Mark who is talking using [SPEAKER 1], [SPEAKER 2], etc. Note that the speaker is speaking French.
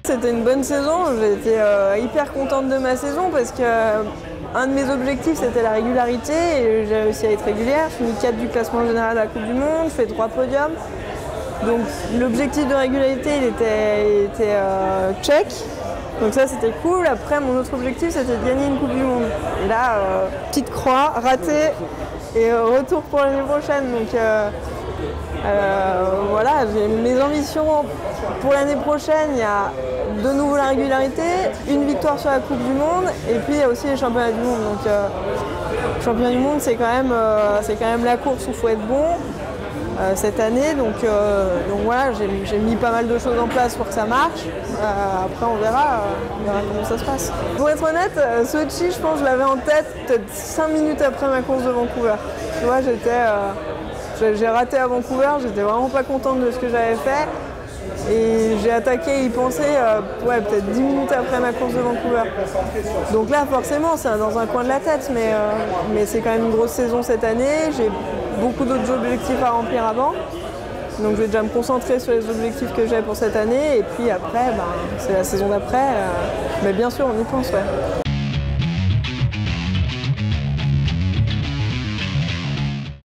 [SPEAKER 1] C'était une bonne saison, j'étais hyper contente de ma saison parce que un de mes objectifs c'était la régularité et j'ai réussi à être régulière. Je finis 4 du classement général de la Coupe du Monde, je fais 3 podiums. Donc l'objectif de régularité il était check, donc ça c'était cool. Après mon autre objectif c'était de gagner une Coupe du Monde. Et là, petite croix, ratée et retour pour l'année prochaine. Donc voilà, j'ai mes ambitions pour l'année prochaine. Il y a de nouveau la régularité, une victoire sur la Coupe du Monde et puis il y a aussi les championnats du monde. Donc championnat du monde c'est quand même la course où il faut être bon cette année. Donc voilà, j'ai mis pas mal de choses en place pour que ça marche. Après on verra comment ça se passe. Pour être honnête, Sochi je pense que je l'avais en tête peut-être 5 minutes après ma course de Vancouver. Tu vois, j'ai raté à Vancouver, j'étais vraiment pas contente de ce que j'avais fait. Et j'ai attaqué à y penser peut-être 10 minutes après ma course de Vancouver. Donc là forcément c'est dans un coin de la tête, mais c'est quand même une grosse saison cette année. J'ai beaucoup d'autres objectifs à remplir avant. Donc je vais déjà me concentrer sur les objectifs que j'ai pour cette année. Et puis après, c'est la saison d'après. Mais bien sûr on y pense. Ouais.